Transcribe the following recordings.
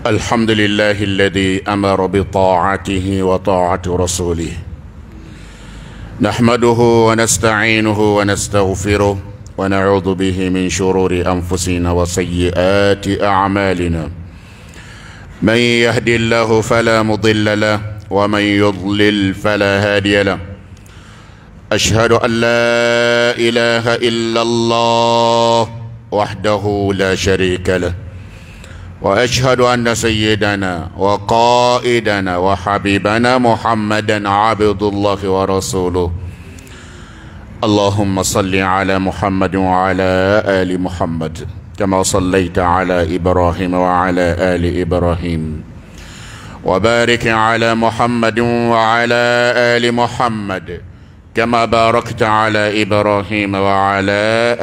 الحمد لله الذي أمر بطاعته وطاعة رسوله. نحمده ونستعينه ونستغفره ونعوذ به من شرور أنفسنا وسيئات أعمالنا. من يهد الله فلا مضل له ومن يضلل فلا هادي له. أشهد أن لا إله إلا الله وحده لا شريك له، وأشهد أن سيدنا وقائدنا وحبيبنا محمدا عبد الله ورسوله. اللهم صل على محمد وعلى آل محمد كما صليت على إبراهيم وعلى آل إبراهيم، وبارك على محمد وعلى آل محمد كما باركت على إبراهيم وعلى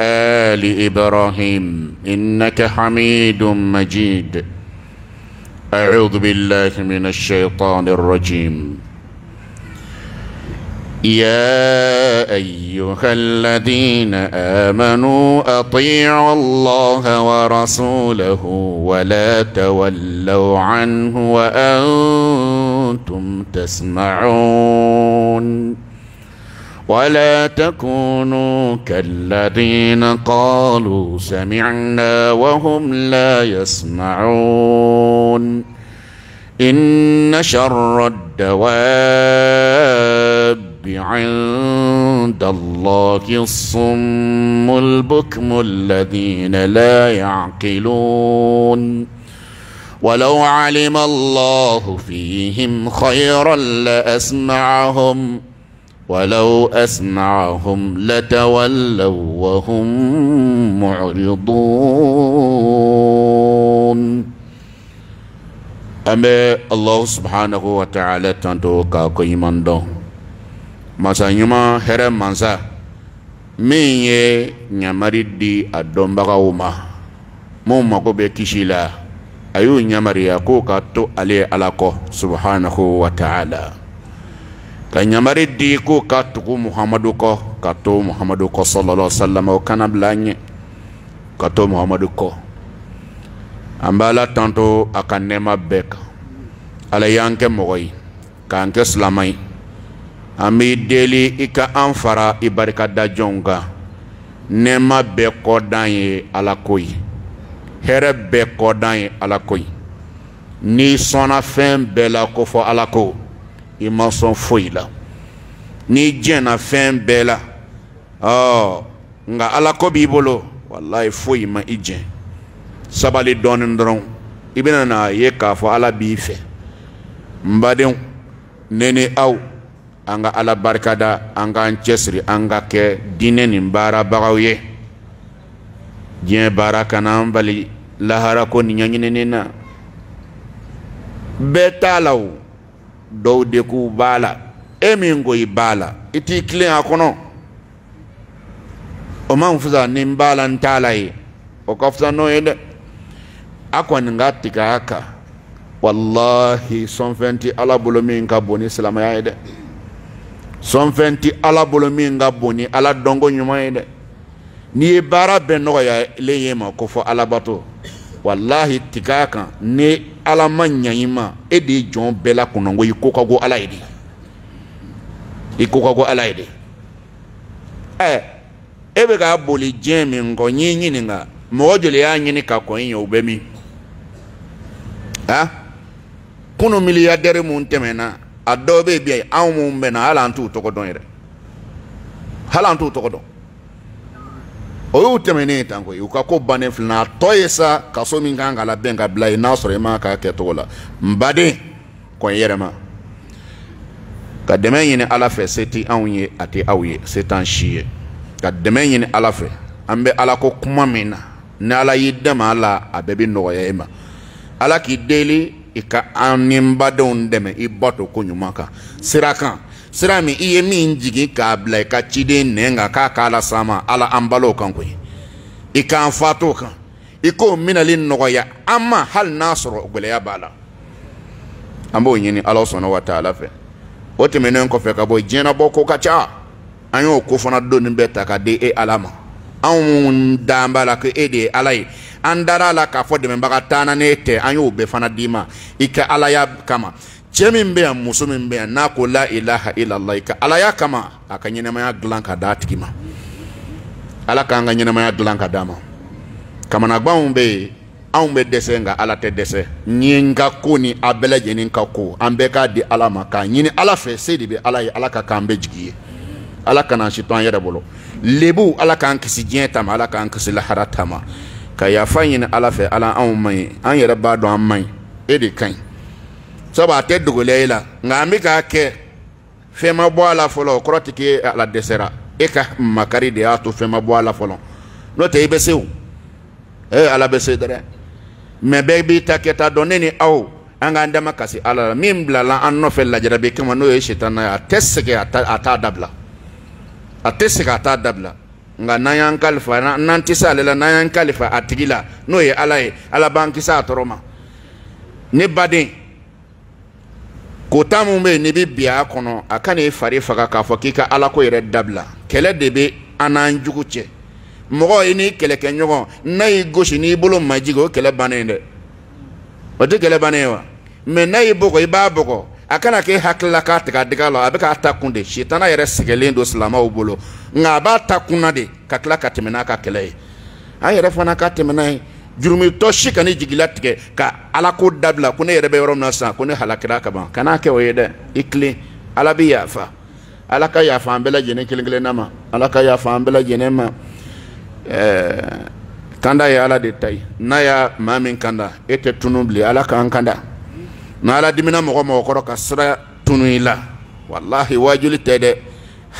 آل إبراهيم إنك حميد مجيد. أعوذ بالله من الشيطان الرجيم. يا أيها الذين آمنوا أطيعوا الله ورسوله ولا تولوا عنه وأنتم تسمعون، ولا تكونوا كالذين قالوا سمعنا وهم لا يسمعون. إن شر الدواب عند الله الصم البكم الذين لا يعقلون. ولو علم الله فيهم خيرا لأسمعهم، ولو أسمعهم لتولوا وهم معرضون. أما الله سبحانه وتعالى تنتو كاكو يماندو مسا نيما هرم منسا مين نيامري دي أدوم بغاوما موما كو بكيشيلا أيو نيامري يكو كاتو علي ألاكو سبحانه وتعالى. Kanyamari di ko katuku Muhammadu ko kato Muhammadu ko sallallahu alaihi wasallam o kana blanye kato Muhammadu ko ambala tanto akanema beka ala yanke mogoy kanke slamai ami deli ika anfara ibarika da jonga nema be ko danye ala koy here be ko danye ala koy ni sona fem bela ko fo ala ko ima son foyi la ni jena fen bela nga ala ko bi bolo wallahi foyi ma ije sabali donin dron ibina na ye ka fo ala bi fe mbaden nene aw anga ala barkada anga chesri anga ke dineni mbara bagawye je barakana mbali lahara ko ni nyanyine na betalaw dow de ku bala emingo ibala iti clean akono o man fuza nim bala ntalai o kafsa no yede akwan ngati ka aka wallahi son fenti ala bolomi nka boni salama ya yede son fenti ala bolomi nka boni ala dongo nyuma yede ni bara benno ya leyema ko fo ala bato wallahi tikaka ne ala manyanyima edi jon bela kunongo ikoka go ala edi ikoka go ala edi ebe ga boli jemi ngo nyinyi nga mojole ya nyini ka ko yin obemi kuno milliardaire mun temena adobe bi awmu mbena ala antu to ko don ire hala antu to ko don o temene tango uka ko bane flna toyesa kaso minganga la benga blay nasre ma ka ketola mbade ko yerema ka demenyine ala fe seti awye ati awye setan shiye ka demenyine ala fe ambe ala ko kuma mina na ala yidema ala abebi no yema ala ki deli ika animbadon deme iboto ko nyumaka sirakan sirami iye min jigi ka blay ka chide nenga ka kala sama ala ambalo kan ko ikan fato kan iko minalin nogoya amma hal nasro gbeleya bala ambo nyini Allah subhanahu wa ta'ala fe wote menen ko fe ka boy jena boko ka cha anyo ko fona doni beta ka de alama anw damba la ko e de ala ye an dara la k'a fɔ dɛmɛbaga taana ne tɛ an y'o bɛɛ fana d'i ma i ka alaya kama cɛ min bɛ yan muso min bɛ yan n'a ko la ilaha illallah i ka alaya kama a ka ɲɛnɛmaya dilan ka d'a tigi ma ala k'an ka ɲɛnɛmaya dilan ka d'a ma kamanagbanw bɛ yen anw bɛ dɛsɛ nka ala tɛ dɛsɛ ni n ka ko ni a bɛɛ lajɛlen ka ko an bɛɛ k'a di ala ma k'a ɲini ala fɛ se de bɛ ala ye ala ka k'an bɛɛ jigi ye ala kana si to an yɛrɛ bolo lebu ala k'an kisi diɲɛ ta ma ala k'an kisi lahara ta ma ka yafa ɲini ala fɛ ala anw man ɲi an yɛrɛ b'a dɔn an man ɲi e de ka ɲi sabu a tɛ dogolen e la nka an bɛ k'a kɛ fɛn ma bɔ a la fɔlɔ o kɔrɔ tɛ k'e ala dɛsɛra e ka makari de y'a to fɛn ma bɔ a la fɔlɔ n'o tɛ i bɛ se o ala bɛ se dɛ mɛ bɛɛ b'i ta kɛta dɔn ne ni aw an k'an dama kasi ala la min bilala an nɔfɛ lajarabi kama n'o ye sitana ye a tɛ segin a t'a dabila a tɛ segin a t'a dabila nka n'an y'an kalifa n'an tɛ se ale la n'an y'an kalifa a tigi la n'o ye ala ye ala b'an kisi a tɔɔrɔ ma ne baden kota mun bɛ yen n'i bɛ bi a kɔnɔ a ka n'i fari faga k'a fɔ k'i ka ala ko yɛrɛ dabila kɛlɛ de bɛ an n'an jugu cɛ mɔgɔ i ni kɛlɛkɛɲɔgɔn n'a y'i gosi n'i bolo majigi o kɛlɛ bannen dɛ o tɛ kɛlɛ bannen ye wa mɛ n'a y'i bɔgɔ i b'a bɔgɔ a kana k'e hakilila k'a tigɛ a dig'a la a bɛ k'a ta kun de sitana yɛrɛ sɛgɛlen don silamɛw bolo nka a b'a ta kunna de ka tila ka tɛmɛ n'a ka kɛlɛ ye an yɛrɛ fana ka tɛmɛ n'a ye jurumitɔ si ka ne jigila tigɛ ka ala ko dabila ko ne yɛrɛ bɛ yɔrɔ min na sisan ko ne halakira ka ban kan'a kɛ o ye dɛ i tilen ala bɛ yafa ala ka yafa an bɛɛ lajɛlen kelen kelenna ma ala ka yafa an bɛɛ lajɛlen ma kanda ye ala de ta ye n'a y'a maa min kanda e tɛ tunu bilen ala k'an kanda n'a ala dimina mɔgɔ mɔgɔ kɔrɔ ka sira tunu i la walahi wajuli tɛ dɛ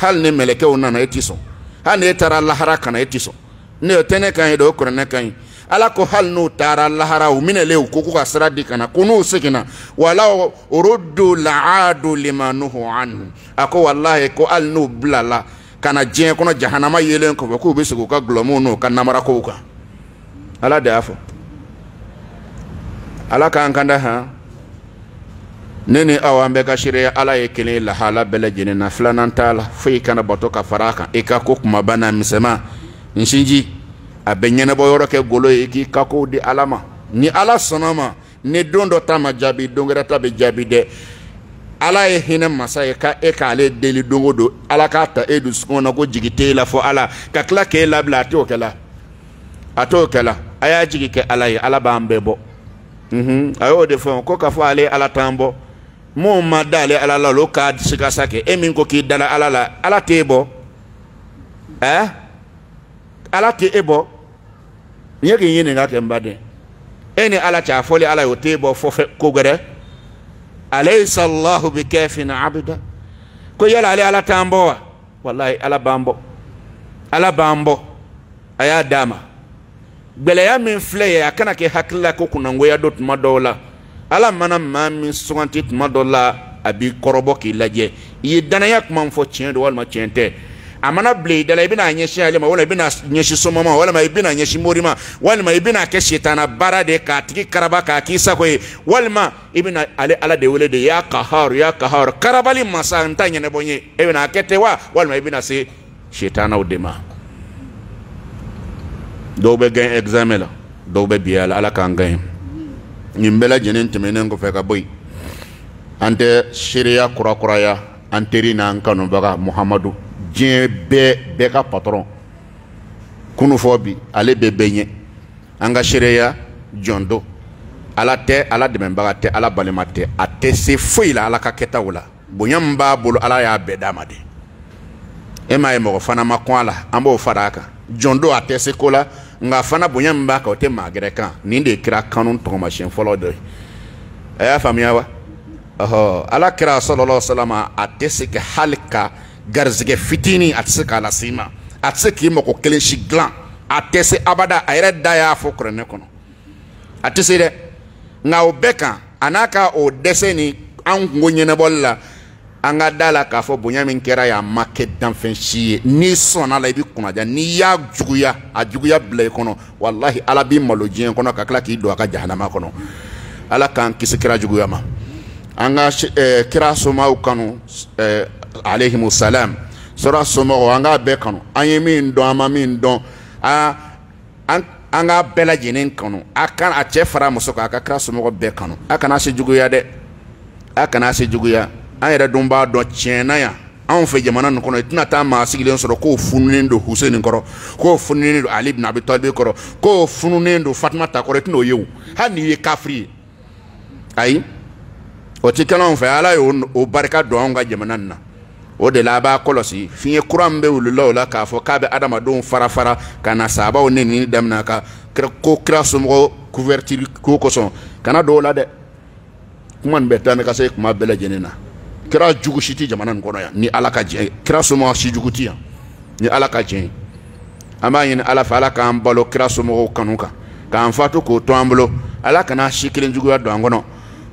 hali ni mɛlɛkɛw nana e ti sɔn hali ni e taara lahara kana e ti sɔn ne o tɛ ne kan ye dɛ o kuranɛ kan ye ala ko hali n'u taara lahara u minɛlen u ko k'u ka sira di kana ko n'u seginna walaw uruddu la'adu lima nuhu anhu a ko walahi ko hali n'u bilala kana diɲɛ kɔnɔ jahanama yelen kɔfɛ k'u bɛ segin u ka gulɔmuw n'u ka namarakow kan ala de y'a fɔ ala k'an kanda han ne ni aw an bɛɛ ka seereya ala ye kelen ye lahala bɛɛ lajɛlen na filanan t'a la foyi kana bato ka fara a kan i ka ko kumaba n'a misɛnman n sinji a bɛ ɲɛnabɔ yɔrɔ kɛ golo ye i k'i ka kow di ala ma ni ala sɔnna ma ni don dɔ ta ma jaabi don wɛrɛ ta bɛ jaabi dɛ ala ye hinɛ masa ye ka e k'ale deli don o don ala k'a ta e dusukun na ko jigi t'e la fɔ ala ka tila k'e labila a t'o kɛla a t'o kɛla a y'a jigi kɛ ala ye ala b'an bɛɛ bɔ a y'o de fɔ ko k'a fɔ ale ala t'an bɔ mun ma da ale ala la olu k'a sikasa kɛ e min ko k'i dala ala la ala t'e bɔ ala t'e bɔ n ye k'i ɲininka kɛ n baden e ni ala cɛ a fɔli ala ye o t'e bɔ fɔ ko gɛrɛ alaysa allahu bikafin abda ko yala ale ala t'an bɔ wa wallahi ala b'an bɔ ala b'an bɔ a y'a d'a ma gbɛlɛya min filɛ ye a kana kɛ hakilila ko kunnangoya do tuma dɔw la ala mana maa min suganti tuma dɔw la a b'i kɔrɔbɔ k'i lajɛ i ye danaya kuma min fɔ tiɲɛ don walima tiɲɛ tɛ a mana bila i da la i bɛna ɲɛsin ale ma walima i bɛna ɲɛsin somɔgɔ ma walima i bɛna ɲɛsin mori ma walima i bɛna kɛ sitana baara de k'a tigi karaba k'a k'i sago ye walima i bɛna ale ala de wele de ya kaharu ya kaharu karabali masa n ta ɲɛnabɔ n ye e bɛna kɛ ten wa walima i bɛna se sitanaw de ma dɔw bɛ gɛn examen la dɔw bɛ biya la ala k'an gɛn nin bɛɛ lajɛlen tɛmɛnen kɔfɛ ka bɔ yen an tɛ seereya kurakuraya an teri n'an kanubaga muhamadu diɲɛ bɛɛ ka patron kunu fɔ bi ale bɛɛ bɛ ɲɛ an ka seereya jɔn don ala tɛ ala dɛmɛbaga tɛ ala balima tɛ a tɛ se foyi la ala ka kɛtaw la bonya min b'a bolo ala y'a bɛɛ d'a ma de e m'a ye mɔgɔ fana ma kɔn a la an b'o fara a kan jɔn don a tɛ se ko la nka fana bonya min b'a kan o tɛ maa gɛrɛ kan nin de ye kira kanu tɔgɔmasiyɛn fɔlɔ dɔ ye a y'a faamuya wa ala kira sallallahu alaihi wasallam a tɛ se ka hali ka garizigɛ fitinin a tɛ se k'a lase i ma a tɛ se k'i mako kelen si dilan a tɛ se abada a yɛrɛ da y'a fɔ kuranɛ kɔnɔ a tɛ se dɛ nka o bɛɛ kan a n'a ka o dɛsɛ ni an kungo ɲɛnabɔli la an ka da la k'a fɔ bonya min kɛra yan ma kɛ danfɛn si ye n'i sɔnna la i bɛ kunnaja n'i y'a juguya a juguya bila i kɔnɔ walahi ala b'i malo diɲɛ kɔnɔ ka tila k'i don a ka jahanama kɔnɔ ala k'an kisi kira juguya ma an ka kira somaw kanu alayhimu salam sɔrɔ somɔgɔw an k'a bɛɛ kanu an ye min dɔn an ma min dɔn an ka bɛɛ lajɛlen kanu a cɛ fara muso kan a ka kira somɔgɔ bɛɛ kanu a kana se juguya dɛ a kana se juguya an yɛrɛ dun b'a dɔn tiɲɛna yan anw fɛ jamana nin kɔnɔ i tɛna taa maa sigilen sɔrɔ k'o fununen don Hussein kɔrɔ k'o fununen don Ali ibn Abi Talib kɔrɔ k'o fununen don Fatima ta kɔrɔ i tɛna o ye o hali n'i ye kafiri ye ayi o tɛ kɛ anw fɛ Ala y'o barika don anw ka jamana nin na o de la a b'a kɔlɔsi fiɲɛ kura min bɛ wulila o la k'a fɔ k'a bɛ adamadenw fara fara ka na sabaw nɛni daminɛ ka ko kira somɔgɔ couverture ko kosɔn kana don o la dɛ kuma nin bɛ taa ne ka se kuma bɛɛ lajɛlen na kira jugu si tɛ jamana nin kɔnɔ yan ni Ala ka jɛn kira somɔgɔ si jugu tɛ yan ni Ala ka jɛn an b'a ɲini Ala fɛ Ala k'an balo kira somɔgɔw kanu kan k'an fatu k'o to an bolo Ala kana si kelen juguya don an kɔnɔ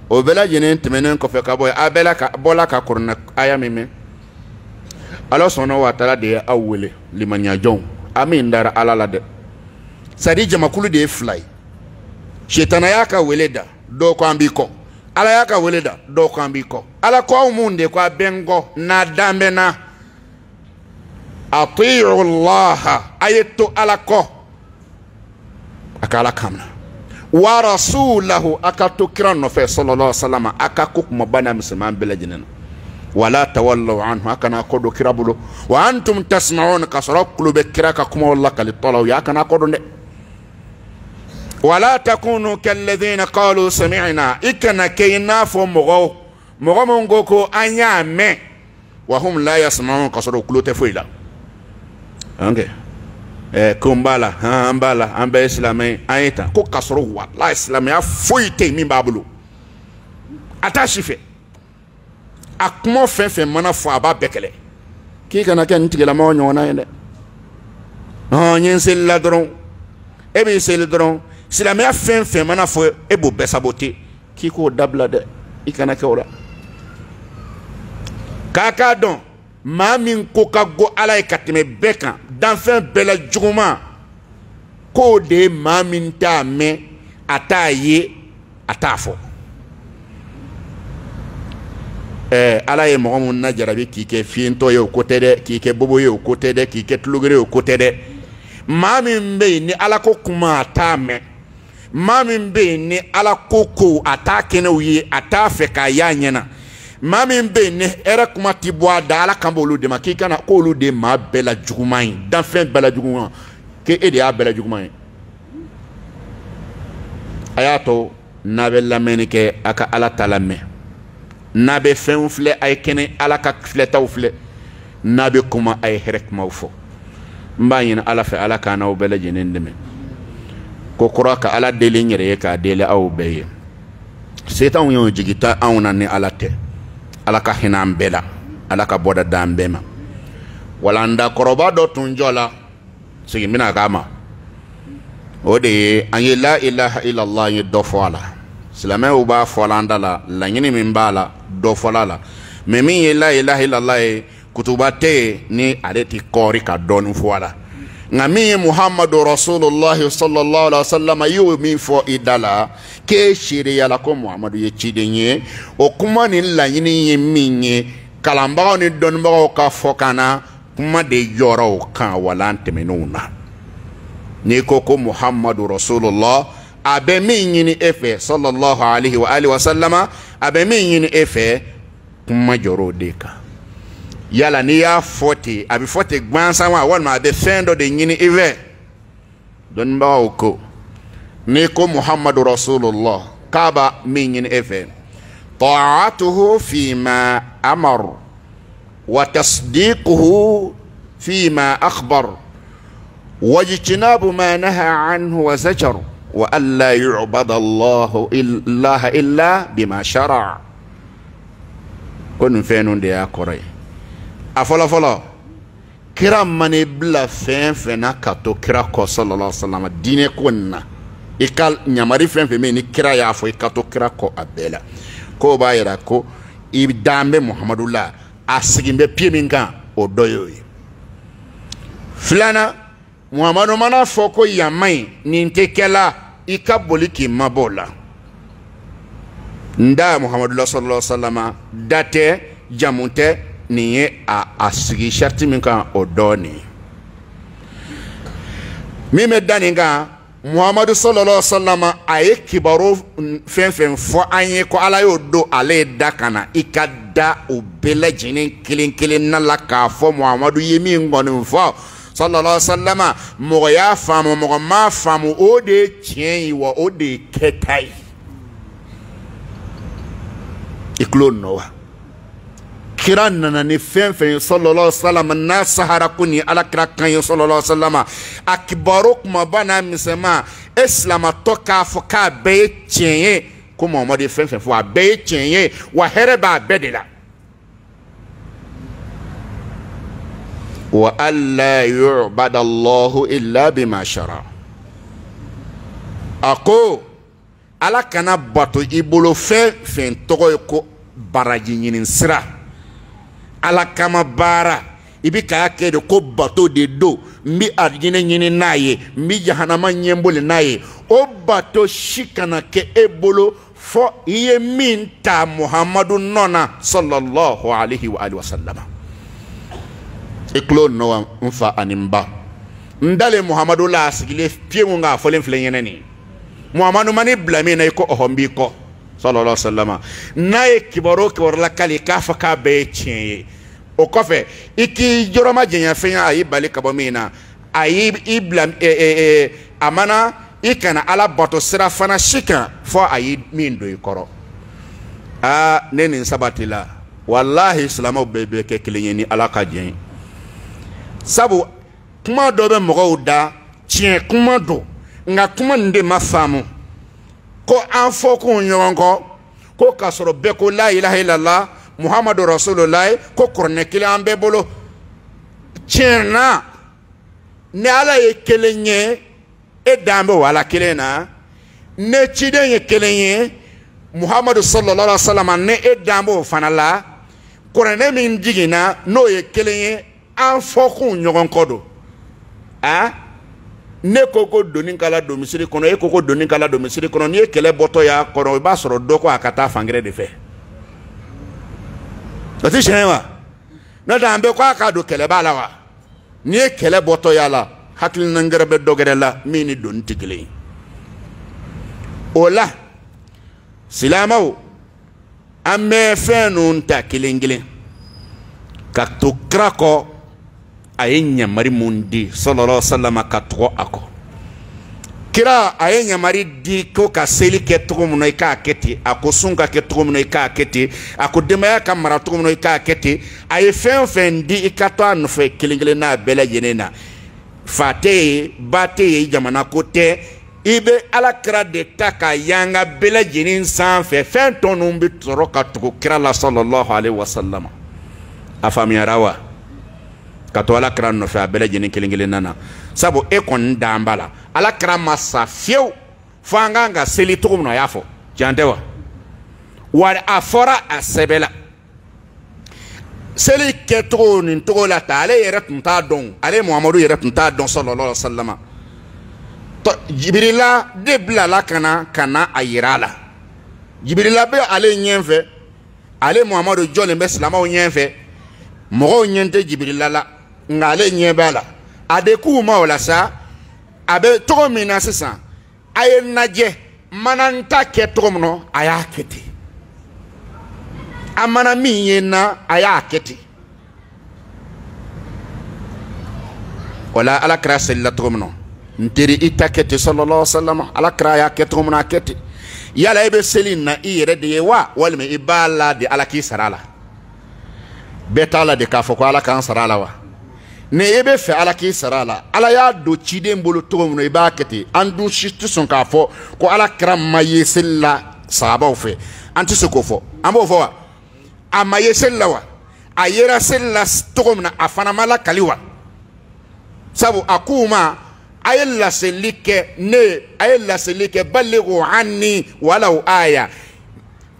o bɛɛ lajɛlen tɛmɛnen kɔfɛ ka bɔ yen a bɔla ka kɔrɔna aya min mɛn Ala sɔnna wa taala de ye aw wele limaniya jɔnw a min dara Ala la dɛ sadi jamakulu de ye fila ye sitana y'a ka wele da dɔw ko an b'i kɔ Ala y'a ka wele da dɔw ko an b'i kɔ Ala ko aw mun de ko a bɛ n kɔ n'a dan bɛ na atii'u Allaha a ye to Ala kɔ a ka Ala kamana wa rasulahu a ka to kira nɔfɛ sallallahu alaihi wasallam a ka ko kumaba n'a misɛnman bɛɛ lajɛlen na wala tawallaw anhu a kana ko do kira bolo wa antum tasma'un ka sɔrɔ kulo bɛ kira ka kuma wala kali tɔlaw ya kana ko dɔn dɛ wala takunu kalladhina qalu sami'na ikana kɛ i n'a fɔ mɔgɔ min ko an y'a mɛn wa hum la yasma'un ka sɔrɔ kulo tɛ foyi la ko n b'a la an b'a la an bɛɛ ye silamɛ an ye tan ko ka sɔrɔ walahi silamɛya foyi tɛ yen min b'a bolo a t'a si fɛ a kuma fɛn fɛn mana fɔ a b'a bɛɛ kɛlɛ k'i kana kɛ nin tigilamɔgɔ ɲɔgɔnna ye dɛ n ye n seli la dɔrɔn e b'i seli dɔrɔn silamɛya fɛn fɛn mana fɔ e b'o bɛɛ saboter k'i k'o dabila dɛ i kana kɛ o la k'a dɔn maa min ko ka go Ala ye ka tɛmɛ bɛɛ kan danfɛn bɛɛ la juguman k'o de ye maa min t'a mɛn a t'a ye a t'a fɔ Ala ye mɔgɔ mun na jarabi k'i kɛ fiyentɔ ye o ko tɛ dɛ k'i kɛ bobo ye o ko tɛ dɛ k'i kɛ tulogere ye o ko tɛ dɛ maa min bɛ yen ni Ala ko kuma a t'a mɛn maa min bɛ yen ni Ala ko a t'a kɛnɛw ye a t'a fɛ k'a y'a ɲɛna maa min bɛ yen ni hɛrɛ kuma ti bɔ a da Ala kan b'olu de ma k'i kana k'olu de maa bɛɛ la juguman ye danfɛn bɛɛ la juguman k'e de y'a bɛɛ la juguman ye a y'a to n'a bɛ lamɛnni kɛ a ka Ala ta lamɛn n'a bɛ fɛnw filɛ a ye kɛnɛ Ala ka filɛtaw filɛ n'a bɛ kuma a ye hɛrɛ kumaw fɔ n b'a ɲini Ala fɛ Ala k'an n'aw bɛɛ lajɛlen dɛmɛ ko kɔrɔ ka Ala deli n yɛrɛ ye k'a deli aw bɛɛ ye setanw y'o jigita anw na ni Ala tɛ Ala ka hinɛ an bɛɛ la Ala ka bɔda da an bɛɛ ma walanda kɔrɔba dɔ tun jɔ la segin bɛna k'a ma o de ye an ye la ilaha illallah an ye dɔ fɔ a la silamɛw b'a fɔ la an da la laɲini min b'a la dɔ fɔla la mais min ye la ilaha illallah ye kutuba tɛ yen ni ale ti kɔɔri ka dɔɔni fɔ a la nka min ye Muhammadu Rasulullah sallallahu alaihi wasallam y'o min fɔ i da la k'e seereya la ko Muhammadu ye ciden ye o kuma ni laɲini ye min ye kalanbagaw ni dɔnnibagaw ka fɔ kan na kuma de jɔra o kan wala an tɛmɛnenw na n'i ko ko Muhammadu Rasulullah a bɛ min ɲini e fɛ sallallahu alaihi wa alihi wasallama a bɛ min ɲini e fɛ kuma jɔra o de kan yala n'i y'a fɔ ten a bɛ fɔ ten gansan wa walima a bɛ fɛn dɔ de ɲini i fɛ dɔnnibagaw ko n'i ko Muhammadu Rasulullah k'a b'a min ɲini e fɛ ta'atuhu fima amar wa tasdiquhu fima akhbar wajtinabu ma naha anhu wa zajar wa alla yu'bada Allahu illa bima shara ko nin fɛn ninnu de y'a kɔrɔ ye a fɔlɔ fɔlɔ kira mane bila fɛn fɛn na ka to kira kɔ sallallahu alaihi wasallam diinɛ ko nin na i ka ɲamari fɛn fɛn min ni kira y'a fɔ i ka to kira kɔ a bɛɛ la k'o b'a yira ko i dan bɛ Muhamadu la a sigin bɛ pied min kan o dɔ y'o ye filanan Muhamadu mana fɔ ko yan man ɲi nin tɛ kɛla i ka boli k'i mabɔ o la n da Muhamadu la sallallahu alaihi wasallam da tɛ jamu tɛ nin ye a sigi sariti min kan o dɔɔni mime daninga Muhammadu sallallahu alaihi wasallam aye kibaro fen fo anye ko ala yo do ale da kana ikada o bele jinin kilin na la ka fo Muhammadu yemi ngonu fo sallallahu alaihi wasallam mo ya famu mo ma famu o de tien wo o de ketai iklo no kiran nana ni fen sallallahu alaihi wasallam na sahara kuni ala kira kan sallallahu alaihi wasallam akibaro kuma bana misema islam toka fo ka be tien ko Muhammadu fen fo a be tien wa hereba bedela wa alla yu'bada Allahu illa bima shara ako ala kana bato ibolo fen togo ko baraji nyinin sira ala kama bara ibi ka ke de ko bato de do mbi arjine nyini naye mbi jahanama nyembole naye o bato shikana ke ebolo fo iye minta Muhammadu nona sallallahu alaihi wa alihi wasallam iklo no mfa animba ndale Muhammadu la sigile pie nga folen flenyene ni Muhammadu mani blame na ko ohombi ko sallallahu alaihi wasallam naye kibaro ko la kali kafa ka be chie o kofe iki joroma jenya fenya ayi bali kabomina ayi iblam amana ikana ala bato sira fana shika fo ayi mindo ikoro neni sabatila wallahi islamu bebe ke kilenyeni ala ka jen sabu kuma do be mogo da chien kuma do nga kuma nde mafamu ko anfo ko nyongo ko kasoro be ko la ilaha illallah Muhammadu Rasulullah ko korne kile ambe bolo chena ne ala ye kelenye e dambe wala kelena ne chide ye kelenye Muhammadu sallallahu alaihi wasallam ne e dambe fanala korne min jigina no ye kelenye anfo ko nyogon kodo ne koko doni kala do misiri kono e koko doni kala do misiri kono ni kele boto ya kono ba soro doko akata fangre de fe ati shenwa na dambe ko akado kele bala wa ni kele boto ya la hakil nangere be dogere la mini don tigile ola silamaw amme fenun ta kilingile ka to krako ayenya mari mundi sallallahu alaihi wasallam ka to ako kira ayenya mari di ko ka seli ke to muno ka keti ako sunga ke to muno ka keti ako demaya ka mara to muno ka keti ay fen di ikato an fe kilingile na bela yenena fate bate jamana kote ibe ala kira de taka yanga bela jenin san fe fen tonum bi toro ka to kira la sallallahu alaihi wasallam afamiya rawa kato ala kira no fe abele jeni kelingele nana sabo e kon dambala ala kira masa fiu fanga nga seli to no yafo jandewa war afora asebela seli ketro nin to la tale yere tunta don ale Muhammadu yere tunta don sallallahu alaihi wasallam to jibrila debla la kana ayirala jibrila be ale nyenfe ale Muhammadu jole be salama o nyenfe mogo nyente jibrila la ngale nyebala ade ku ma wala sa abe to mina sisa aye naje mananta ke to mno aya keti amana mi yena aya keti wala ala kra sella to mno ntiri itakete sallallahu alaihi wasallam ala kra ya ke to mno aketi yala ebe selina ire de wa walme ibala de ala ki sarala betala de kafo ko ala kan sarala wa ne ebe fe ala ki sarala ala ya do chide mbolo to mo iba kete andu shitu son kafo ko ala kram mayesella sahaba fe anti soko fo ambo fo wa amayesella wa ayera sella to mo na afana mala kaliwa sabu akuma ayella selike ne ayella selike balighu anni walau aya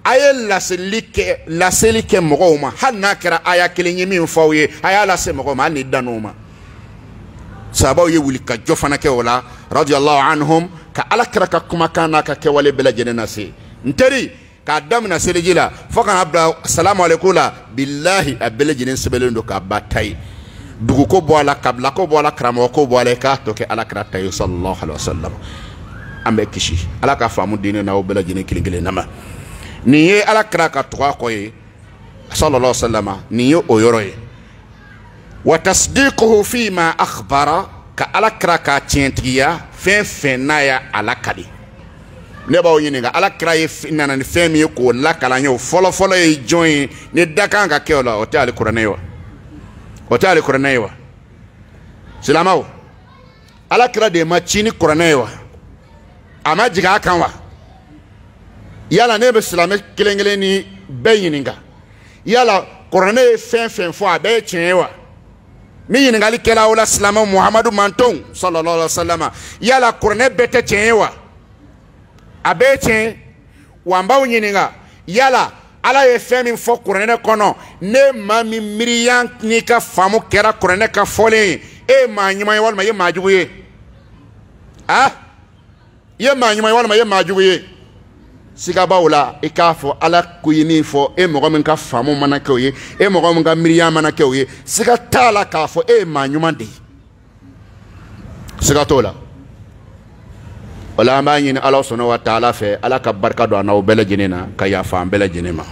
ayella selike mogoma hanna kira aya kelenye min fawye ayala se mogoma ni danoma sabaw ye wuli ka jofana ke wala radiyallahu anhum ka alakra ka kuma kana ka ke wale bela jenena se nteri ka damna selejila fokan abda assalamu alaykum billahi abela jenen sebelendo ka batay dugu ko bɔ a la kabila ko bɔ a la karamɔgɔ ko bɔ a la i k'a tɔ kɛ alakira ta ye sallallahu alaihi wasallam. An bɛ kisi ala ka faamu diinɛ na o bɛɛ lajɛlen kelen kelen nama. Nin ye alakira ka tɔgɔ kɔ ye sallallahu alaihi wasallam, nin ye o yɔrɔ ye. Wa tasdiquhu fima akhbara, ka alakira ka tiɲɛtigiya fɛn fɛn n'a ya ala kali. Ne b'aw ɲininka alakira ye nana ni fɛn min ye k'o lakalan ye o fɔlɔ-fɔlɔ ye jɔn ye ni da kan ka kɛ o la o tɛ ale kuranɛ ye wa? O tɛ ale kuranɛ ye wa? Silamɛw, alakira de ma ci ni kuranɛ ye wa? A ma jigin a kan wa? Yala ne bɛ silamɛ kelen-kelen ni bɛɛ ɲininka, yala kuranɛ ye fɛn fɛn fɔ a bɛɛ ye tiɲɛ ye wa? Min ɲininkali kɛla o la silamɛ Muhamadu mantonw sallallahu alaihi wasallam, yala kuranɛ bɛɛ tɛ tiɲɛ ye wa? A bɛɛ ye tiɲɛ. Wa n b'aw ɲininka, yala ala ye fɛn min fɔ kuranɛ kɔnɔ ne maa min miiriya n'i ka faamu kɛra kuranɛ ka fɔlen ye, e ye maa ɲuman ye walima i ye maa jugu ye? I ye maa ɲuman ye walima i ye maa jugu ye? Siga b'aw la i k'a fɔ ala ko ye min fɔ, e mɔgɔ min ka faamu mana kɛ o ye, e mɔgɔ min ka miiriya mana kɛ o ye, siga t'a la k'a fɔ e ye maa ɲuman de ye. Siga t'o la. O la an b'a ɲini ala subhanahu wa ta'ala fɛ ala ka barika don an n'aw bɛɛ lajɛlen na, ka yafa an bɛɛ lajɛlen ma.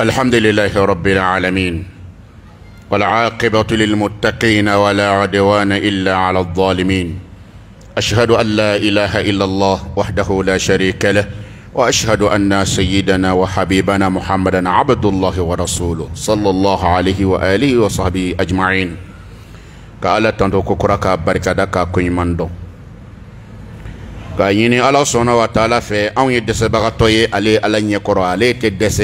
الحمد لله رب العالمين والعاقبة للمتقين ولا عدوان إلا على الظالمين. أشهد أن لا إله إلا الله وحده لا شريك له وأشهد أن سيدنا وحبيبنا محمدا عبد الله ورسوله صلى الله عليه وآله وصحبه أجمعين. كألا تنتو كركا بركة كويماندو كأيني الله سبحانه وتعالى في أن يدس بغطوي عليه على نيكورو عليه تدس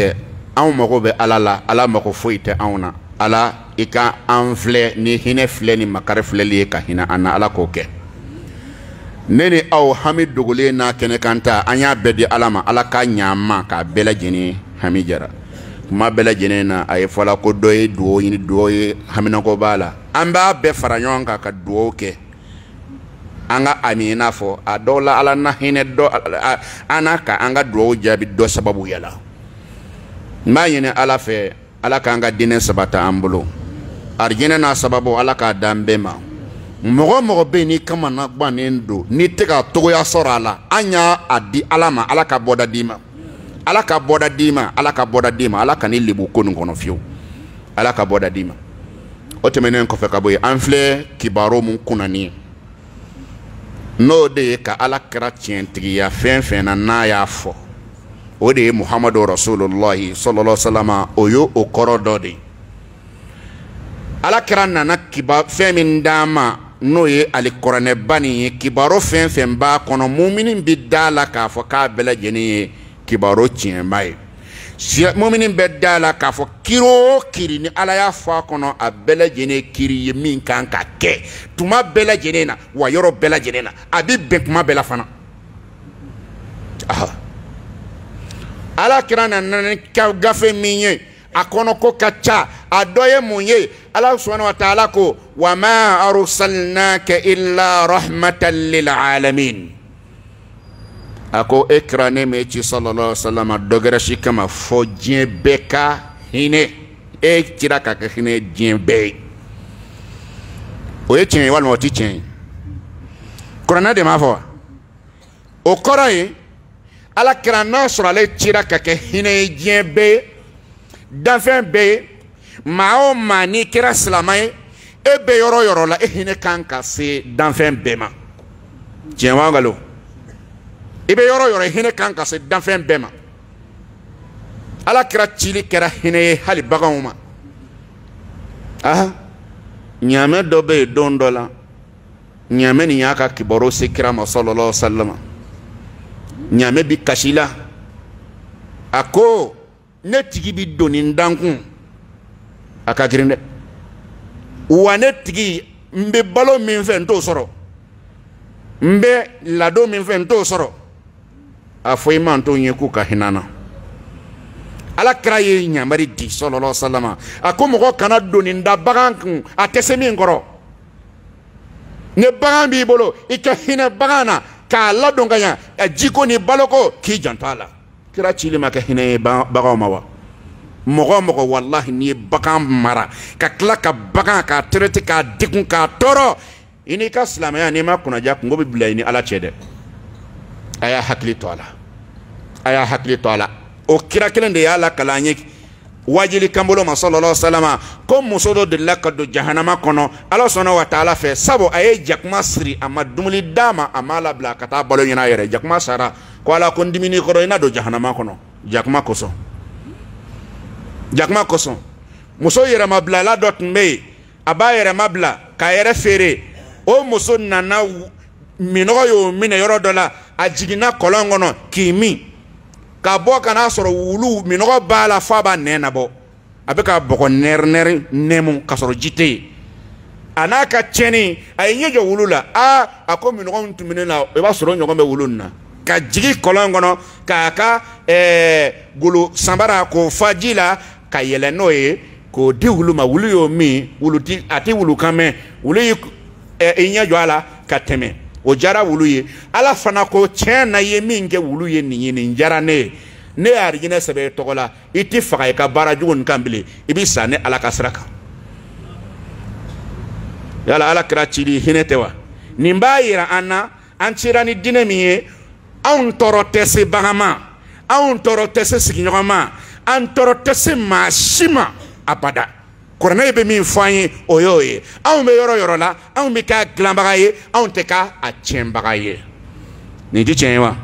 أو مغوب على لا على مغفويت أونا على إكا أنفل ني هنا فلني مكارف للي كهنا أنا على كوكي nene aw hamid dugule na kene kanta anya bedi alama ala ka nyama ka bela jeni hamijara kuma bela jeni na ay fala ko doye duo yini doye hamina ko bala amba be faranyon ka duo ke anga amina fo adola ala na hine do anaka anga duo jabi do sababu yala ma yene ala fe ala ka anga dinen sabata ambulo arjina na sababu ala ka dambema mɔgɔ bɛ ni kama na gbanen do ni tɛ ka togoya sɔrɔ a la an y'a di ala ma ala ka bɔda d'i ma ala ka bɔda d'i ma ala ka bɔda d'i ma ala ka ni lebu ko nin kɔnɔ fiyewu ala ka bɔda d'i ma. O tɛmɛnen kɔfɛ ka bɔ yen an filɛ kibaro mun kunnani ye n'o de ye ka ala kɛra tiɲɛtigiya fɛn fɛn na n'a y'a fɔ o de ye Muhamadu Rasulullahi sallallahu alaihi wasallam. O ye o kɔrɔ dɔ de ye. Ala kɛra nana kiba fɛn min d'a ma n'o ye alikuranɛba nin ye kibaro fɛn fɛn b'a kɔnɔ muminin bɛ da la k'a fɔ k'a bɛɛ lajɛlen ye kibaro tiɲɛba ye. Muminin bɛ da la k'a fɔ kiri o kiri ni ala y'a fɔ a kɔnɔ a bɛɛ lajɛlen ye kiri ye min kan ka kɛ tuma bɛɛ lajɛlen na wa yɔrɔ bɛɛ lajɛlen na a bɛ bɛn tuma bɛɛ la fana. Ala kɛra nana ni gafe min ye a kɔnɔ ko ka ca a dɔ ye mun ye ala subhanahu wa ta'ala ko wa ma arsalnaka illa rahmatan lil alamin. A ko e kɛra ne m'e ci sallallahu alaihi wasallam dɔ kɛra si kama fɔ diɲɛ bɛɛ ka hinɛ e cira ka kɛ hinɛ diɲɛ bɛɛ ye. O ye tiɲɛ ye walima o tɛ tiɲɛ ye? kuranɛ de m'a fɔ wa? O kɔrɔ ye ala kɛra n'a sɔrɔ ale cira ka kɛ hinɛ ye diɲɛ bɛɛ ye danfɛn bɛɛ ye maa o maa n'i kɛra silamɛ ye e bɛ yɔrɔ o yɔrɔ la e hinɛ kan ka se danfɛn bɛɛ ma. tiɲɛ wa nkalon? I bɛ yɔrɔ o yɔrɔ hinɛ kan ka se danfɛn bɛɛ ma. ala kɛra cili kɛra hinɛ ye hali baganw ma. ɲaamɛ dɔ bɛ yen don dɔ la ɲaamɛ nin y'a ka kibaru se kira ma sallallahu alaihi wasallam. ɲaamɛ bi kasi la a ko ne tigi bi don nin dankun a ka girin dɛ wa ne tigi n bɛ balo min fɛ n t'o sɔrɔ n bɛ ladon min fɛ n t'o sɔrɔ a fɔ i ma n t'o ɲɛ k'u ka hinɛ na ala kira ye ɲamari di sallallahu alaihi wasallam a ko mɔgɔ kana doni da bagan kun a tɛ se min kɔrɔ ne bagan b'i bolo i ka hinɛ bagan na k'a ladon ka ɲa a jiko ni baloko k'i janto a la kira cili ma kɛ hinɛ ye baganw ma wa mɔgɔ mɔgɔ wallahi n'i ye bagan mara ka tila ka bagan k'a traiter k'a degun k'a tɔɔrɔ i n'i ka silamɛya n'i ma kunnaja kungo bɛ bila i ni ala cɛ dɛ a y'a hakili to a la a y'a hakili to a la o kira kelen de y'a la kalan ye wajili kanbolo ma sallallahu alaihi wasallam ko muso dɔ delila ka don jahanama kɔnɔ ala sɔnna wa taala fɛ sabu a ye jakuma siri a ma dumuni d'a ma a m'a labila ka taa balo ɲini a yɛrɛ jakuma sara ko ala ko n dimini kɔrɔ i na don jahanama kɔnɔ jakuma kosɔn muso yɛrɛmabilala dɔ tun bɛ yen a b'a yɛrɛmabila k'a yɛrɛ feere o muso nana minɔgɔ y'o minɛ yɔrɔ dɔ la a jiginna kɔlɔn kɔnɔ k'i min ka bɔ ka n'a sɔrɔ wulu minɔgɔ b'a la f'a b'a nɛn nabɔ a bɛ ka bɔgɔ nɛri nɛmu ka sɔrɔ ji tɛ yen a n'a ka tiɲɛni a ye ɲɛ jɔ wulu la a ko minɔgɔ min tun bɛ ne la i b'a sɔrɔ ɲɔgɔn bɛ wulu nin na ka jigin kɔlɔn kɔnɔ k'a ka golo sanbara k'o fa ji la ka yɛlɛ n'o ye k'o di wulu ma wulu y'o min a tɛ wulu kan mɛn wulu y'i ɲɛ jɔ a la ka tɛmɛ o jara wulu ye ala fana ko tiɲɛ na ye min kɛ wulu ye nin ye nin jara ne ye ne y'a arijinɛ sɛbɛn i tɔgɔ la i tɛ faga i ka baara jugu nin kan bilen i bɛ sa ne ala ka sira kan yala ala kira cili hinɛ tɛ wa nin b'a yira an na an cira ni diinɛ min ye anw tɔɔrɔ tɛ se bagan ma anw tɔɔrɔ tɛ se sigiɲɔgɔn ma an tɔɔrɔ tɛ se maa si ma abada kuranɛ bɛ min fɔ an ye o y'o ye anw bɛ yɔrɔ yɔrɔ la anw bɛ k'a dilanbaga ye anw tɛ k'a tiɲɛbaga ye nin tɛ tiɲɛ ye wa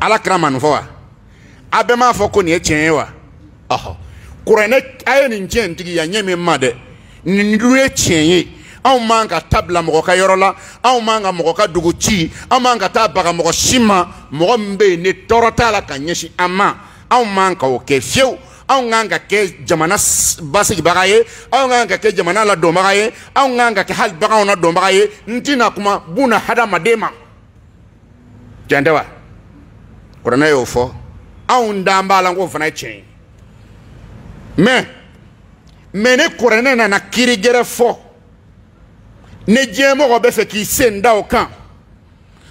ala kira ma nin fɔ wa a bɛɛ m'a fɔ ko nin ye tiɲɛ ye wa ɔhɔ kuranɛ a ye nin tiɲɛ tigi ya ɲɛ min ma dɛ nin dun ye tiɲɛ ye anw man ka tabila mɔgɔ ka yɔrɔ la anw man ka mɔgɔ ka dugu ci anw man ka taa baga mɔgɔ si ma mɔgɔ min bɛ yen ni tɔɔrɔ t'a la ka ɲɛsin an ma anw man ka o kɛ fiyewu anw kan ka kɛ jamana basigibaga ye anw kan ka kɛ jamana ladonbaga ye anw kan ka kɛ hali baganw ladonbaga ye n tɛna kuma buna hadamaden ma tiɲɛ tɛ wa kuranɛ y'o fɔ anw dan b'a la k'o fana ye tiɲɛ ye mais ni kuranɛ nana kiiri gɛrɛ fɔ ne diɲɛ mɔgɔ bɛ fɛ k'i sen da o kan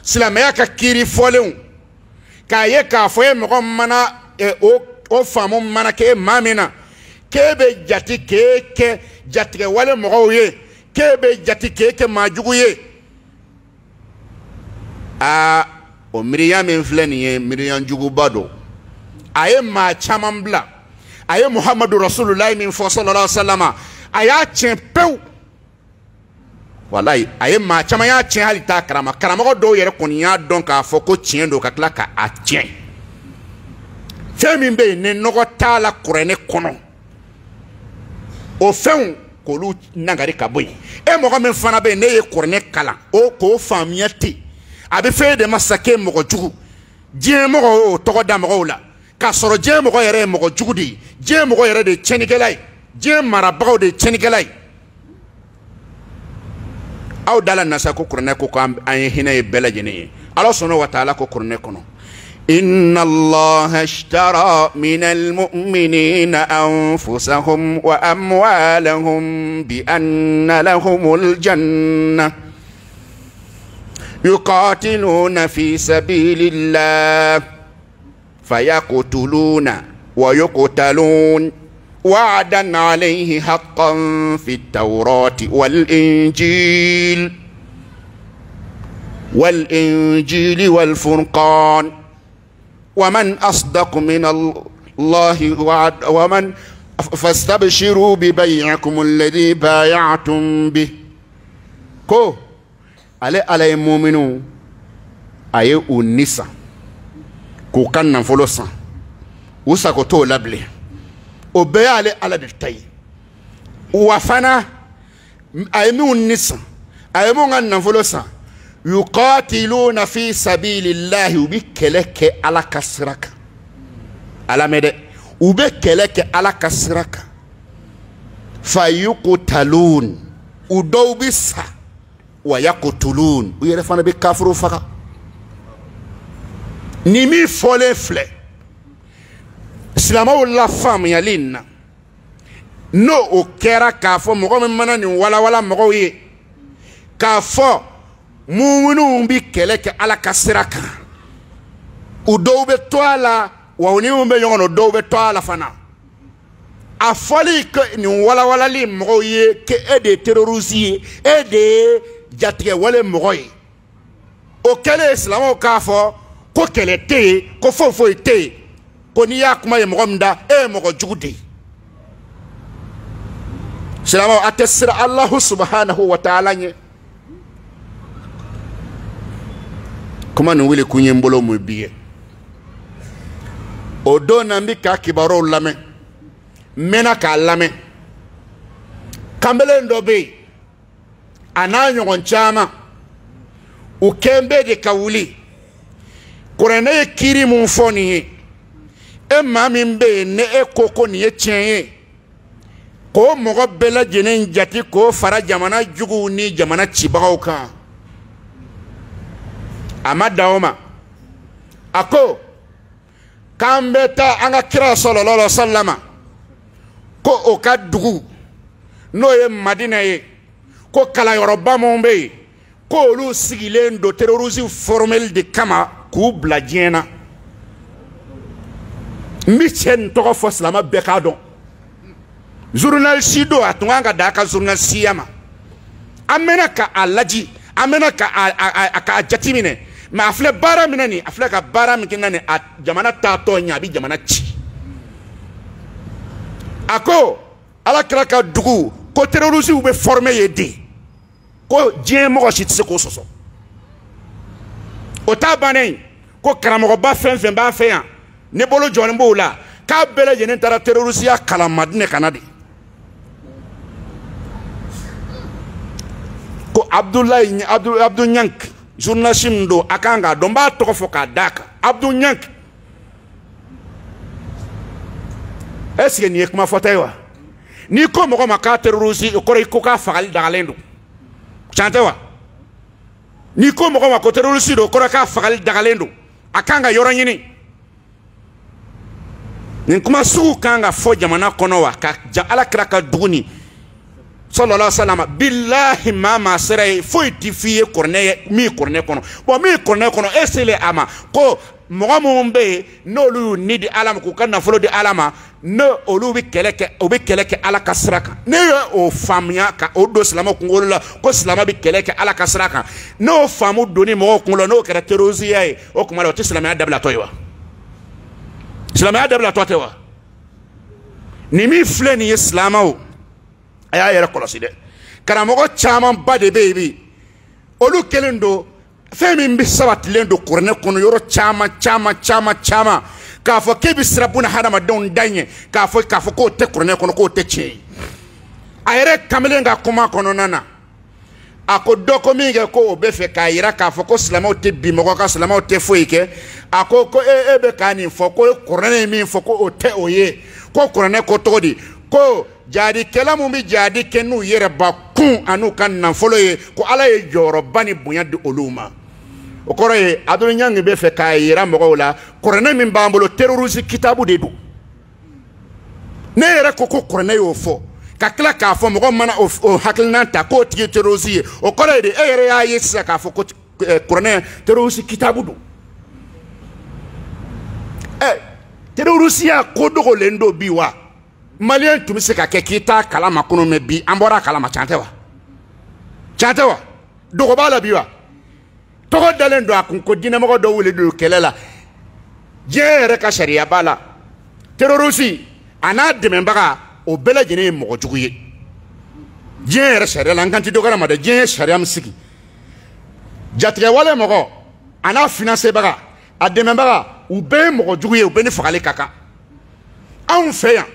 silamɛya ka kiiri fɔlenw k'a ye k'a fɔ e mɔgɔ mana o faamu mana k'e maa min na k'e bɛ jate k'e kɛ jatigɛ wale mɔgɔw ye k'e bɛ jate k'e kɛ maa jugu ye o miiriya min filɛ nin ye miiriya juguba don a ye maa caman bila a ye muhamadu rasululayi min fɔ sallallahu alaihi wa sallam a y'a tiɲɛ pewu walayi a ye maa caman y'a tiɲɛ hali t'a karama karamɔgɔ dɔw yɛrɛ kɔni y'a dɔn k'a fɔ ko tiɲɛ don ka tila k'a tiɲɛ fɛn min bɛ yen ni nɔgɔ t'a la kuranɛ kɔnɔ o fɛnw k'olu nagari ka bɔ yen e mɔgɔ min fana bɛ yen ne ye kuranɛ kalan k'o faamuya ten a bɛ fɛ e de ma sa k'e mɔgɔ jugu diɲɛ mɔgɔ y'o tɔgɔ da mɔgɔw la k'a sɔrɔ diɲɛ mɔgɔ yɛrɛ ye mɔgɔ jugu de ye diɲɛ mɔgɔ yɛrɛ de ye tiɲɛnikɛla ye diɲɛ marabagaw de ye tiɲɛnikɛla ye aw dala nasa ko kuranɛ ko an ye hinɛ ye bɛɛ lajɛlen ye ala sɔnna wa taala ko kuranɛ kɔnɔ inna allaha ishtara minal mu'minina anfusahum wa amwalahum bi anna lahumul janna yuqatiluna fi sabilillah fayaqtuluna wa yuqtalun وعدا عليه حقا في التوراة والإنجيل والفرقان ومن أصدق من الله وعد ومن فاستبشروا ببيعكم الذي بايعتم به كو على المؤمنون أي النساء كو كان نفلوسا وساكو تو لبلي o bɛɛ y'ale ala de ta ye wa fana a ye minnu san a ye minnu ka nafolo san yuqatiluna fi sabilillahi u bɛ kɛlɛ kɛ ala ka sira kan ala mɛ dɛ u bɛ kɛlɛ kɛ ala ka sira kan fayuqtalun u dɔw bɛ sa wa yaqtulun u yɛrɛ fana bɛ kafiro faga ni min fɔlen filɛ silamaw la faamuyali na no o kɛra k'a fɔ mɔgɔ min mana nin walawala mɔgɔw ye k'a fɔ muminun bi kɛlɛ kɛ Ala ka sira kan u dɔw bɛ to a la wa u ni mun bɛ ɲɔgɔn na dɔw bɛ to a la fana a fɔli ko nin walawalali mɔgɔw ye ko e de ye terroriste ye e de ye jatigɛwale mɔgɔ ye o kɛlen silamaw k'a fɔ ko kɛlɛ tɛ yen ko foyi foyi tɛ yen ko n'i y'a kuma ye mɔgɔ min da e ye mɔgɔ jugu de ye silamaw a tɛ siran Alahu subhanahu wa ta'ala ɲɛ kuma nin wele kun ye n bolo mun bi ye o don na n bi ka kibaruw lamɛn n mɛnna k'a lamɛn kanbelen dɔ bɛ yen a n'a ɲɔgɔn caman u kɛn bɛ de ka wuli kuranɛ ye kiiri mun fɔ nin ye e maa min bɛ yen ni e ko nin ye tiɲɛ ye k'o mɔgɔ bɛɛ lajɛlen jate k'o fara jamana juguw ni jamana cibagaw kan a ma dan o ma a ko k'an bɛ taa an ka kira sallallahu alaihi wa sallam ko o ka dugu n'o ye Madina ye ko kalanyɔrɔba mun bɛ yen ko olu sigilen don terroriste formel de kama k'u bila diɲɛ na n bi cɛ nin tɔgɔ fɔ silama bɛɛ k'a dɔn journaliste don a tun kan ka da a ka journalistiya ma an mɛna ka a laji an mɛna ka a jati minɛ mais a filɛ baara min na nin a filɛ ka baara min kɛ na nin a jamana taatɔ ɲɛ a bi jamana ci a ko Alakira ka dugu ko terroriste bɛ former yen de ko diɲɛ mɔgɔ si tɛ se k'o sɔsɔ o t'a bannen ko karamɔgɔba fɛn fɛn b'an fɛ yan ne bolo jɔlen b'o la k'a bɛɛ lajɛlen taara terroristiya kalan Madinɛ kana de ko Abdou Nyank journaliste min don a kan k'a dɔn n b'a tɔgɔ fɔ k'a d'a kan Abdou Nyank est-ce que nin ye kuma fɔta ye wa n'i ko mɔgɔ ma k'a terroriste o kɔrɔ i ko k'a fagali dagalen don tiɲɛ tɛ wa n'i ko mɔgɔ ma ko terroriste don o kɔrɔ k'a fagali dagalen don a kan ka yɔrɔ ɲini nin kuma sugu kan ka fɔ jamana kɔnɔ wa ka Alakira ka dugu ni sallallahu alaihi wa sallam billahi maa sera ye foyi tɛ f'i ye kuranɛ ye min kuranɛ kɔnɔ bon min kuranɛ kɔnɔ e selen a ma ko mɔgɔ minnu bɛ yen n'olu y'u ni di Ala ma k'u ka nafolo di Ala ma ne olu bɛ kɛlɛ kɛ o bɛ kɛlɛ kɛ Ala ka sira kan ne ye o faamuya ka o don silamɛw kunkolo la ko silamɛ bɛ kɛlɛ kɛ Ala ka sira kan n'o faamu donni mɔgɔw kunkolo n'o kɛra terroristiya ye o tuma la o tɛ silamɛya dabilatɔ ye wa silamɛya dabilatɔ tɛ wa nin min filɛ nin ye silamɛw a y'a yɛrɛ kɔlɔsi dɛ karamɔgɔ camanba de bɛ yen bi olu kɛlen don fɛn min bɛ sabatilen don kuranɛ kɔnɔ yɔrɔ caman k'a fɔ k'e bɛ siran buna hadamadenw da ɲɛ k'a fɔ k'o tɛ kuranɛ kɔnɔ k'o tɛ tiɲɛ ye a yɛrɛ kamalen ka kuma kɔnɔna na a ko dɔ ko min kɛ ko o bɛ fɛ k'a yira k'a fɔ ko silamɛw tɛ bin mɔgɔ kan silamɛw tɛ foyi kɛ a ko e bɛ k'a nin fɔ ko kuranɛ ye min fɔ ko o tɛ o ye ko kuranɛ ko cogo di ko jaadikɛla mun bɛ jaadi kɛ n'u yɛrɛbakun an'u ka nafolo ye ko Ala ye jɔyɔrɔba ni bonya di olu ma o kɔrɔ ye Abdou Nyank bɛ fɛ k'a yira mɔgɔw la kuranɛ min b'an bolo terroriste kitabu de don ne yɛrɛ ko kuranɛ y'o fɔ ka tila k'a fɔ mɔgɔ mana o hakilina ta k'o tigi terroriste ye o kɔrɔ ye de e yɛrɛ y'a ye sisan k'a fɔ ko kuranɛ terroriste kitabu don terroristiya ko dogolen don bi wa maliyɛn tun bɛ se ka kɛ k'i t'a kalama kunun mɛ bi an bɔra a kalama tiɲɛ tɛ wa dogo b'a la bi wa tɔgɔ dalen don a kun ko diinɛmɔgɔ dɔ wele don kɛlɛ la diɲɛ yɛrɛ ka sariya b'a la terroriste a n'a dɛmɛbaga o bɛɛ lajɛlen ye mɔgɔ jugu ye diɲɛ yɛrɛ sariya la an kan tɛ dɔgɔyara ma dɛ diɲɛ ye sariya min sigi jatigɛwale mɔgɔ a n'a financebaga a dɛmɛbaga u bɛɛ ye mɔgɔ jugu ye u bɛɛ ni fagali ka kan anw fɛ yan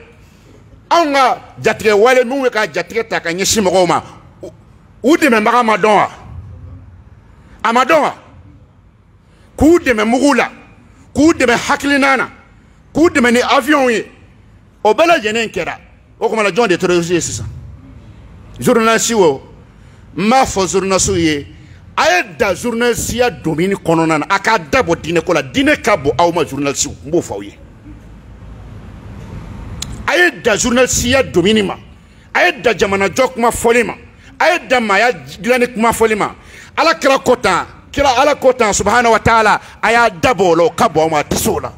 anw ka jatigɛwale minnu bɛ ka jatigɛ ta ka ɲɛsin mɔgɔw ma u dɛmɛbaga ma dɔn wa a ma dɔn wa k'u dɛmɛ mugu la k'u dɛmɛ hakilina na k'u dɛmɛ ni avion ye o bɛɛ lajɛlen kɛra o tuma na jɔn de ye terroriste ye sisan journaliste o n b'a fɔ journaliste ye a ye da journalistiya domaine kɔnɔna na a k'a dabɔ diinɛ ko la diinɛ ka bon aw ma journaliste n b'o fɔ aw ye aye da journalisiya domini ma aye da jamana jɔ kuma fɔli ma aye da maya dilanni kuma fɔli ma ala kira kota kira ala kota subhanahu wa ta'ala aya dabolo ka bɔ ma tisola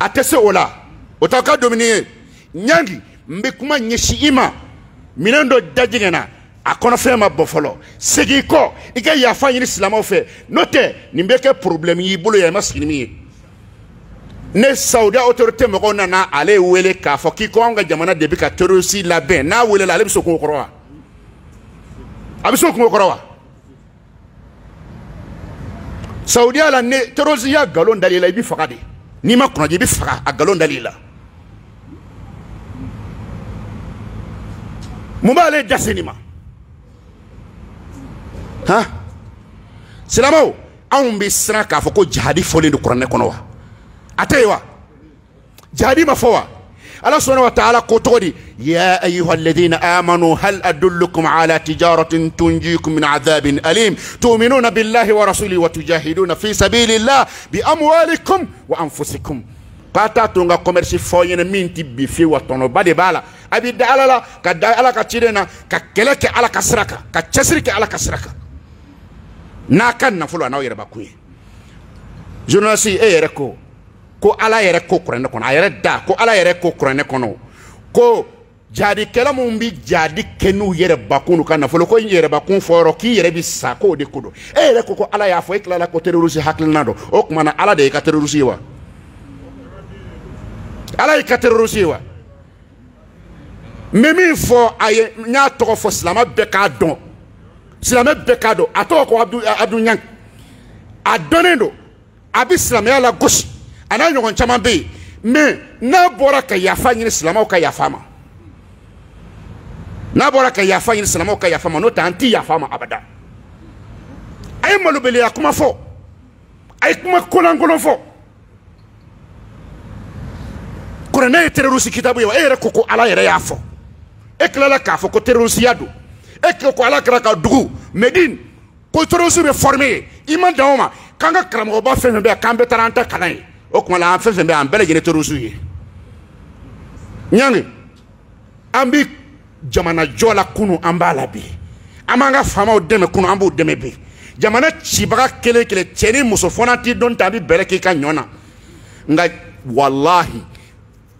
atese ola otaka domini nyangi mbe kuma nyeshi ima minendo dajigena akono fe ma bofolo segi ko ika yafa yini silamaw fe note nimbe ke problème yi bolo ya maskini ne Saudi autorité mo ko nana ale wele ka fo ki ko nga jamana de bi ka terroriste la ben na wele la le so ko korowa abiso ko korowa Saudi ala ne terroriste ya galon dalila bi fakade ni ma kono bi faka a galon dalila mubale dasinima ha silamaw an bi sira k'a fɔ ko jihadi fɔlen do kuranɛ kɔnɔ wa a tɛ yen wa jihadi ma fɔ wa ala subhanahu wa ta'ala ko cogo di ya ayyuha alladhina amanu hal adullukum ala tijaratin tunjikum min adhabin alim tu'minuna billahi wa rasulihi wa tujahiduna fi sabilillah bi amwalikum wa anfusikum kata tunga commerce fo yene minti bi fi wa tono bade bala abi da ala ka da ala ka cidena ka keleke ala ka siraka ka chesirike ala ka siraka na kan na fulo na yere bakuye journaliste e yere ko ala yere ko kurane kono ayere da ko ala yere ko kurane kono ko jadi kelamu bi jadi kenu yere bakunu kan na fulo ko yere bakun foro ki yere bi sa ko de kudo e yere ko ala ya fo ikla la ko terroriste haklina do o kuma na ala de ka terroriste wa ala ka terroriste wa memi fo aye nya to fo slama be ka don silame bekado ato ko abdu nyang adonendo abi silame ala gosi ana nyogon chama be me na bora ka yafa nyini silama ka yafa ma na bora ka yafa nyini silama ka yafa ma no ta anti yafa ma abada ay malubeli akuma fo ay kuma kolangolo fo kurane terroriste kitabu yo ere ko ala yere yafo eklala ka fo ko terroriste yado et que ko ala kra ka dugu Medine ko terroriste be formé iman dawma kanga kramo ba fe be kambe taranta kanai o ko la fe be am bele gene terroriste yi nyangi ambi jamana jola kunu ambala bi amanga fama o deme kunu ambu deme bi jamana chibaga kele cheni musofona ti don tabi bele ke ka nyona nga wallahi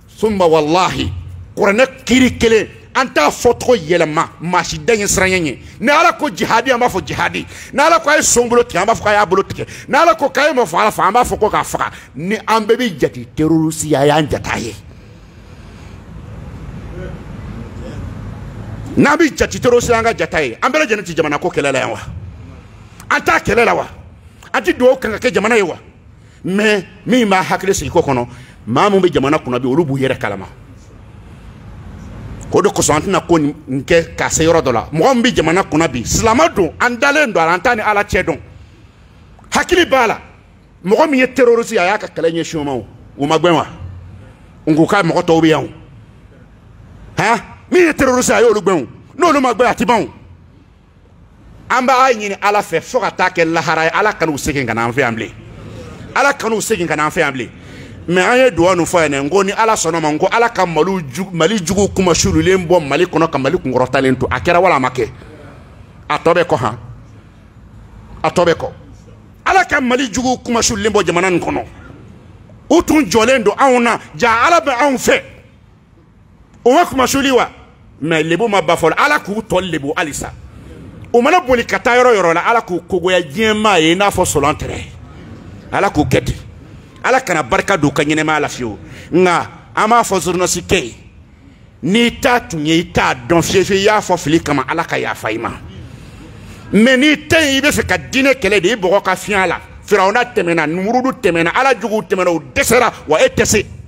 summa wallahi qur'ana kiri kele anta fotko yelema mashi denye sranyenye na ala ko jihadi amba fo jihadi na ala ko ay sombolo ti amba fo ka ya bolo tike na ala ko kay mo fa amba fo ko ka fa ni ambe bi jati terroriste ya njataye na bi jati terroriste anga jataye ambe la janati jamana ko kelela yawa anta kelela wa ati do kan ka jamana yawa me mi ma hakle si ko kono ma mo be jamana kuna bi olubu yere kalama ko do ko santina ko nke ka se yoro dola mo mbi jamana kuna bi islamadu andalen do antani ala chedon hakili bala mo mi terroriste ya ka kala nye shoma o magbenwa nguka mo to bi yan ha mi terroriste ya olugben no lo magbe atiban amba ayini ala fe fo attaque la haray ala kanu segen kana en family ala kanu segen kana en family mais aye do onu fa ne ngoni ala sono mango ala kam mali jugu kuma shulu lembo mali kono kam mali ngoro talento akera wala make atobe ko ha atobe ko ala kam mali jugu kuma shulu lembo jamana kono utun jolendo awna ja ala ba an fe o wa kuma shuliwa mais lebo ma bafol ala ku tol lebo alisa o mana boli kata yoro la ala ku kogoya jema e na fo solantere ala ku kete ala kana barka do kanyene ma la fio nga ama fo journaliste ke ni ta tunye ta don fiefie ya fo fili kama ala ka ya faima mais ni tay ibe fe ka dine kele de bo ka fiala firawna temena numurudu temena ala jugu temena o desera wa etese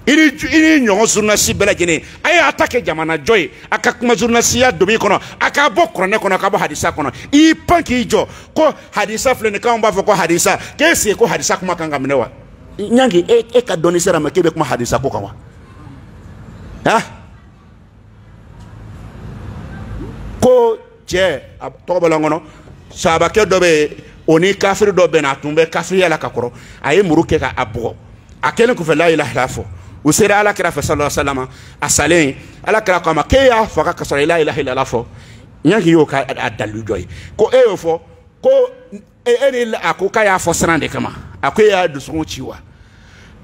ini nyongo journaliste bela jene ay attaque jamana joy aka kuma journaliste ya domi kono aka bo korone kono aka bo hadisa kono I panki jo ko hadisa flene ka on ba fo ko hadisa ke se ko hadisa kuma kanga mnewa nyangi e ka doni sera makebe kuma hadisa ko kawa ha ko je to bala ngono saba ke dobe oni kafir do be na tumbe kafir ya la ka koro ay muruke ka abo akelen ko fe la ilaha illallah usira ala kira fa sallallahu alaihi wasallam asalen ala kira kama ke ya faka ka sala la ilaha illallah fo nyaki yo ka adalu joy ko e yo fo ko eni akoka ya fo srande kama akoya dusuko chiwa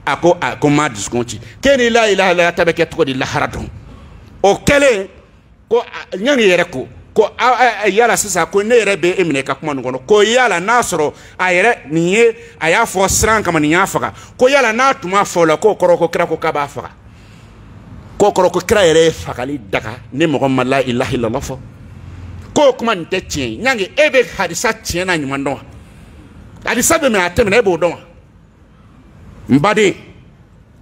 ako ma dusuko chi keni la ilaha illallah tabake to di la haradon o kele ko nyaki yere ko yala sisa ko ne yere be emine ka kuma ngono ko yala nasoro ayere niye aya fo sran kama niya faka ko yala na tuma fo la ko koroko kira ko kaba faka ko koroko kira yere fakali daga ne mo ma la ilaha illallah fo ko kuma nte tien nyange ebe hadisa tien na nyuma ndo hadisa be me atem na ebe do mbade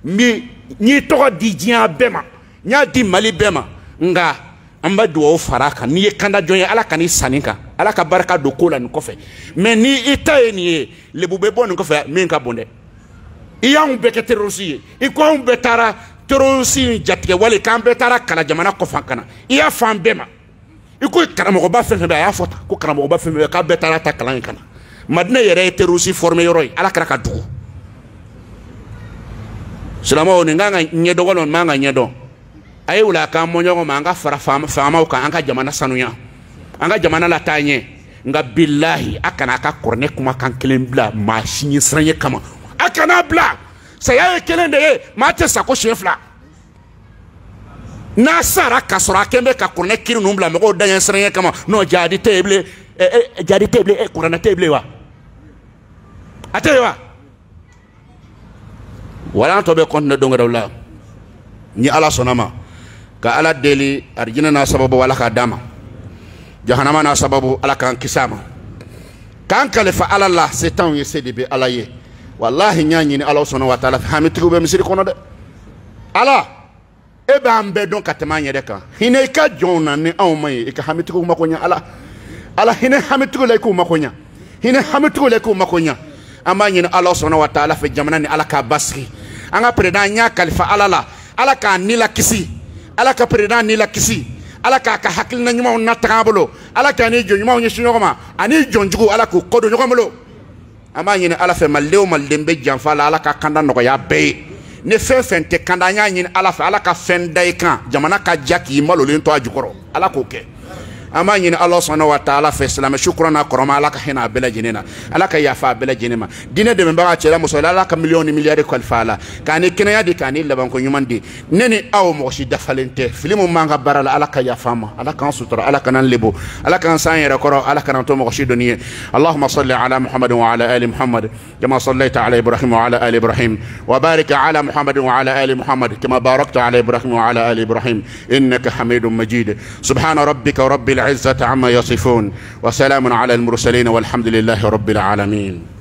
mi ni to di jian bema nya di mali bema nga amba duwa faraka ni kanda jonya ala kani saninka ala ka baraka do kola ni kofe mais ni itaye ni le bube bon ko fe min ka bonde iya un beke terrosi i ko un betara terrosi jatke wali kan betara kala jamana ko fankana iya fam bema i ko karamo ba fe be ya fota ko karamo ba fe be ka betara ta kala kana madina yere terrosi formé yoroy ala kara ka du salamo ni nganga nyedo wonon manga nyedo ay wala ka mo nyongo ma nga fara fama ka anga jamana sanuya anga jamana la tanye nga billahi akana ka korne kuma kan kelen bla machine sranye kama akana bla saya kelen de ma te sako chefla na sara ka sora kembe ka korne kiru numbla me ko danya sranye kama no jadi teble e korana teble wa atewa wala to be konne donga dawla ni ala sonama ka ala deli arjina na sababu wala ka dama jahannama na sababu ala kan kisama kan kalifa ala Allah setan yesedi be ala ye wallahi nyanyi ni Allah subhanahu wa ta'ala hamitu be misiri kono de ala e ba ambe don katemanye de kan hine ka jonna ni awmay e ka hamitu ko makonya ala hine hamitu le ko makonya hine hamitu le ko makonya amanyi ni Allah subhanahu wa ta'ala fe jamana ni ala ka basri anga preda nya kalifa ala ka nila kisi ala ka preda ni la kisi ala ka hakil na nyuma na takabolo ala ka ni jo nyuma nyi nyoma ani jonjugo ala ko kodo nyomolo ama nyine ala fe mallew maldembe janfala ala ka kanda no ya be ne fe te kanda nya nyine ala fe ala ka fen dai kan jamana ka jaki malo len to ajukoro ala ko ke ama nyine Allah subhanahu wa ta'ala fe salam shukran akrama ala ka hina bela jinena ala ka yafa bela jinema dine de mba chela musola ala ka million milliard ko fala kani kinaya di kani laban ko nyumandi neni aw mo shi dafalente filimu manga barala ala ka yafama ala kan sutura ala kan lebo ala kan sayra koro ala kan to mo shi doniye allahumma salli ala muhammad wa ala ali muhammad kama sallaita ala ibrahim wa ala ali ibrahim wa barik ala muhammad wa ala ali muhammad kama barakta ala ibrahim wa ala ali ibrahim innaka hamidum majid subhana rabbika rabbil العزة عما يصفون وسلام على المرسلين والحمد لله رب العالمين.